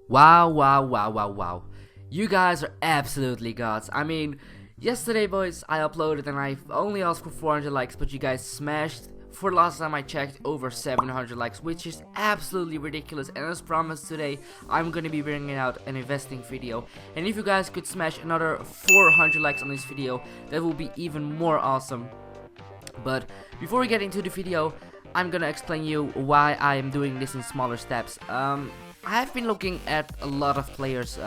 Wow, wow, wow, wow, wow. You guys are absolutely gods. I mean, yesterday, boys, I uploaded and I only asked for 400 likes, but you guys smashed, for the last time I checked, over 700 likes, which is absolutely ridiculous. And as promised, today, I'm gonna be bringing out an investing video. And if you guys could smash another 400 likes on this video, that will be even more awesome. But before we get into the video, I'm gonna explain you why I am doing this in smaller steps. I have been looking at a lot of players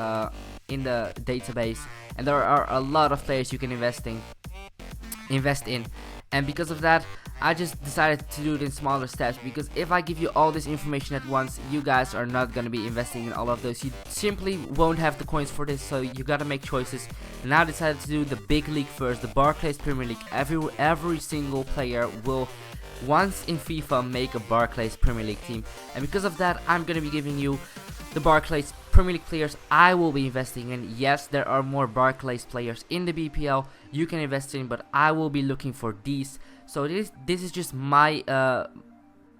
in the database, and there are a lot of players you can invest in, and because of that, I just decided to do it in smaller steps, because if I give you all this information at once, you guys are not gonna be investing in all of those. You simply won't have the coins for this, so you gotta make choices. And I decided to do the big league first, the Barclays Premier League. Every single player will once in FIFA make a Barclays Premier League team, and because of that, I'm gonna be giving you the Barclays Premier League players I will be investing in. Yes, there are more Barclays players in the BPL you can invest in, but I will be looking for these. So this is just my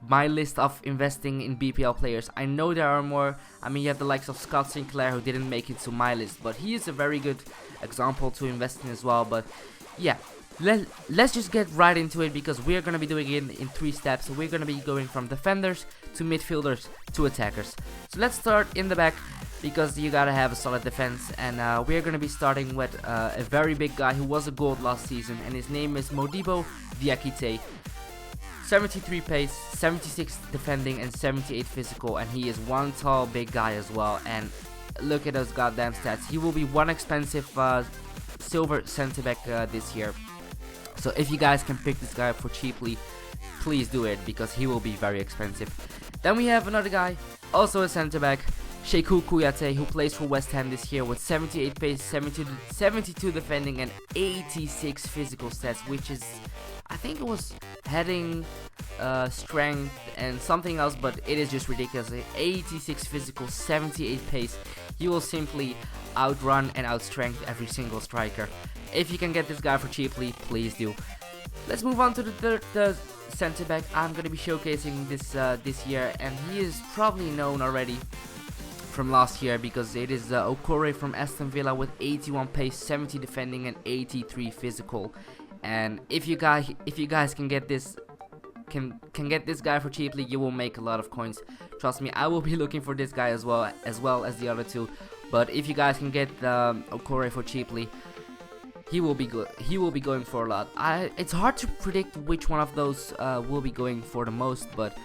my list of investing in BPL players. I know there are more. I mean, you have the likes of Scott Sinclair, who didn't make it to my list, but he is a very good example to invest in as well. But yeah, let's just get right into it, because we're gonna be doing it in 3 steps. So we're gonna be going from defenders to midfielders to attackers. So let's start in the back, because you gotta have a solid defense, and we're gonna be starting with a very big guy who was a gold last season, and his name is Modibo Diakite. 73 pace, 76 defending, and 78 physical, and he is one tall big guy as well. And look at those goddamn stats. He will be one expensive silver center back this year. So if you guys can pick this guy up for cheaply, please do it, because he will be very expensive. Then we have another guy, also a center back, Sheku Kouyaté, who plays for West Ham this year with 78 pace, 72 defending, and 86 physical stats, which is, I think it was heading, strength, and something else, but it is just ridiculous. 86 physical, 78 pace. He will simply outrun and outstrength every single striker. If you can get this guy for cheaply, please do. Let's move on to the center back I'm gonna be showcasing this year, and he is probably known already from last year, because it is Okore from Aston Villa with 81 pace, 70 defending, and 83 physical. And if you guys can get this get this guy for cheaply, you will make a lot of coins. Trust me, I will be looking for this guy as well as the other two. But if you guys can get Okore for cheaply, he will be good. He will be going for a lot. It's hard to predict which one of those will be going for the most, but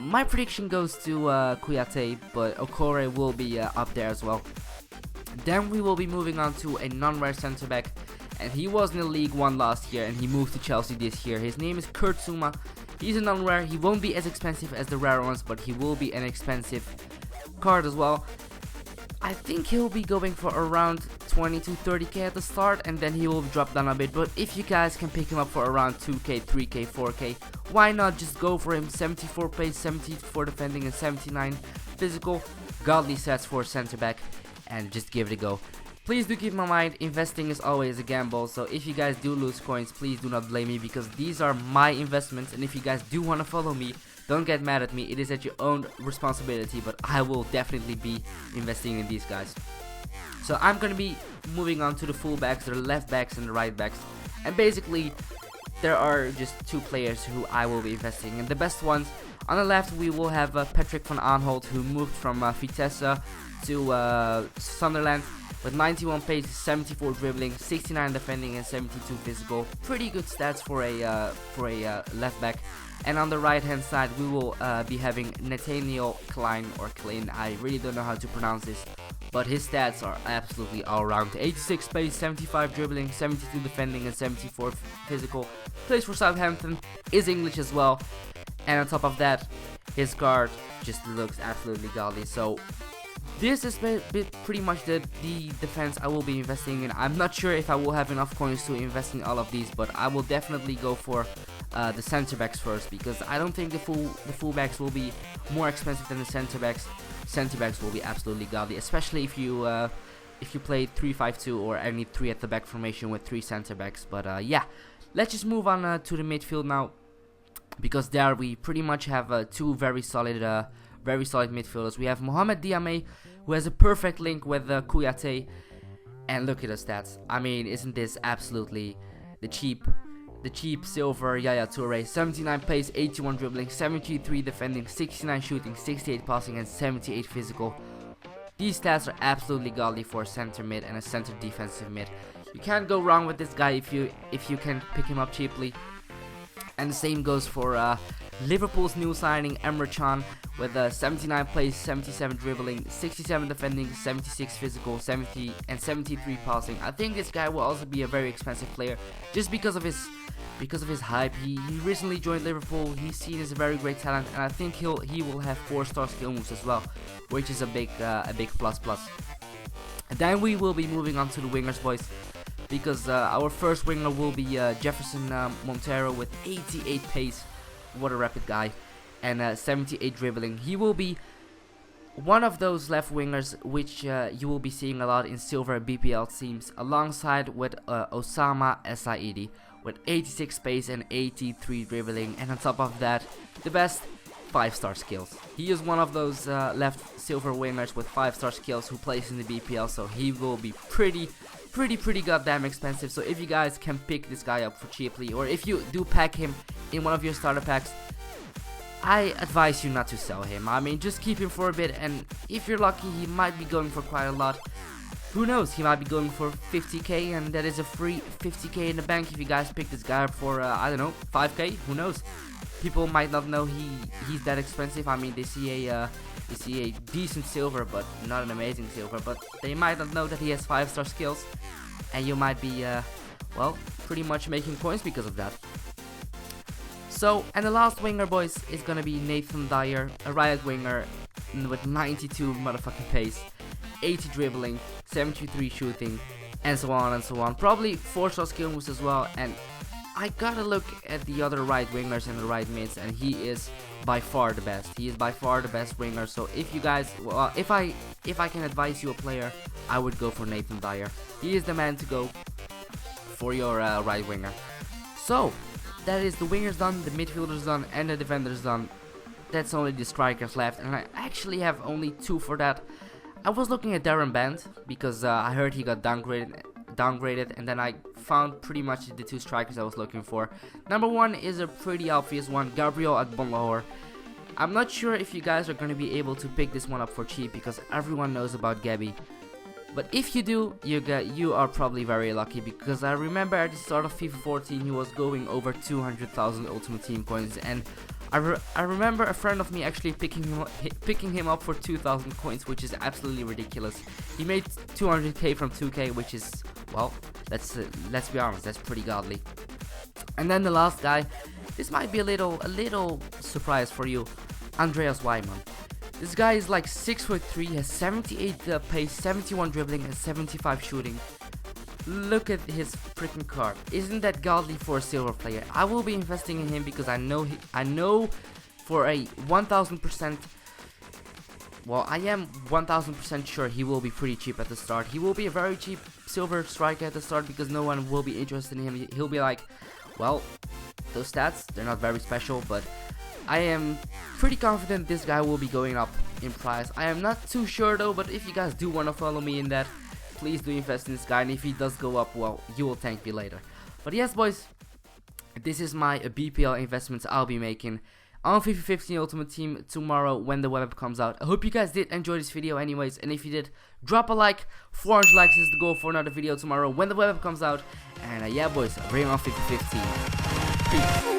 my prediction goes to Kouyaté, but Okore will be up there as well. Then we will be moving on to a non-rare center back, and he was in the League 1 last year, and he moved to Chelsea this year. His name is Kurt Zouma. He's a non-rare. He won't be as expensive as the rare ones, but he will be an expensive card as well. I think he'll be going for around 20 to 30k at the start, and then he will drop down a bit. But if you guys can pick him up for around 2k, 3k, 4k, why not just go for him? 74 pace, 74 defending, and 79 physical. Godly stats for a center back, and just give it a go. Please do keep in mind, investing is always a gamble, so if you guys do lose coins, please do not blame me, because these are my investments. And if you guys do want to follow me, don't get mad at me. It is at your own responsibility, but I will definitely be investing in these guys. So I'm going to be moving on to the fullbacks, the left backs and the right backs. And basically, there are just 2 players who I will be investing in. The best ones, on the left we will have Patrick van Aanholt, who moved from Vitesse to Sunderland with 91 pace, 74 dribbling, 69 defending, and 72 physical. Pretty good stats for a left back. And on the right hand side we will be having Nathaniel Klein, or Klein, I really don't know how to pronounce this, but his stats are absolutely all around. 86 pace, 75 dribbling, 72 defending, and 74 physical. Plays for Southampton, is English as well, and on top of that, his card just looks absolutely godly. So this is pretty much the defense I will be investing in. I'm not sure if I will have enough coins to invest in all of these, but I will definitely go for the center backs first, because I don't think the fullbacks will be more expensive than the center backs. Center backs will be absolutely godly, especially if you play 3-5-2 or any 3 at the back formation with 3 center backs. But yeah, let's just move on to the midfield now, because there we pretty much have 2 very solid midfielders. We have Mohamed Diame who has a perfect link with Kouyaté. And look at the stats. I mean, isn't this absolutely the cheap silver Yaya Toure? 79 pace, 81 dribbling, 73 defending, 69 shooting, 68 passing, and 78 physical. These stats are absolutely godly for a center mid and a center defensive mid. You can't go wrong with this guy if you can pick him up cheaply. And the same goes for Liverpool's new signing Emre Can with 79 plays, 77 dribbling, 67 defending, 76 physical, 70 and 73 passing. I think this guy will also be a very expensive player just because of his hype. He recently joined Liverpool. He's seen as a very great talent, and I think he will have 4-star skill moves as well, which is a big plus. And then we will be moving on to the wingers, boys, because our first winger will be Jefferson Montero with 88 pace. What a rapid guy. And 78 dribbling. He will be one of those left wingers which you will be seeing a lot in silver BPL teams, alongside with Osama Saidi with 86 pace and 83 dribbling, and on top of that, the best 5-star skills. He is one of those left silver wingers with 5-star skills who plays in the BPL, so he will be pretty goddamn expensive. So if you guys can pick this guy up for cheaply, or if you do pack him in one of your starter packs, I advise you not to sell him. I mean, just keep him for a bit, and if you're lucky, he might be going for quite a lot. Who knows, he might be going for 50k, and that is a free 50k in the bank if you guys pick this guy up for, I don't know, 5k, who knows. People might not know he's that expensive. I mean, they see a decent silver, but not an amazing silver, but they might not know that he has 5-star skills, and you might be, well, pretty much making coins because of that. So, and the last winger, boys, is gonna be Nathan Dyer, a right winger with 92 motherfucking pace, 80 dribbling, 73 shooting, and so on and so on. Probably 4-star skill moves as well. And I gotta look at the other right wingers and the right mids, and he is by far the best. He is by far the best winger. So if you guys, well, if I can advise you a player, I would go for Nathan Dyer. He is the man to go for your right winger. So that is the wingers done, the midfielders done, and the defenders done. That's only the strikers left, and I actually have only 2 for that. I was looking at Darren Bent because I heard he got downgraded, and then I found pretty much the 2 strikers I was looking for. Number 1 is a pretty obvious one, Gabriel Agbonlahor. I'm not sure if you guys are going to be able to pick this one up for cheap because everyone knows about Gabby. But if you do, you are probably very lucky, because I remember at the start of FIFA 14 he was going over 200,000 Ultimate Team coins, and I remember a friend of me actually picking him up for 2,000 coins, which is absolutely ridiculous. He made 200k from 2k, which is, well, let's be honest, that's pretty godly. And then the last guy, this might be a little surprise for you, Andreas Weimann. This guy is like 6'3", has 78 pace, 71 dribbling, and 75 shooting. Look at his freaking card. Isn't that godly for a silver player? I will be investing in him because I know for a 1000%. Well, I am 1000% sure he will be pretty cheap at the start. He will be a very cheap silver striker at the start because no one will be interested in him. He'll be like, well, those stats, they're not very special, but I am pretty confident this guy will be going up in price. I am not too sure though, but if you guys do want to follow me in that, please do invest in this guy, and if he does go up, well, you will thank me later. But yes, boys, this is my BPL investments I'll be making on FIFA 15 Ultimate Team tomorrow when the web app comes out. I hope you guys did enjoy this video anyways, and if you did, drop a like. 400 likes is the goal for another video tomorrow when the web app comes out. And yeah, boys, bring on FIFA 15. Peace.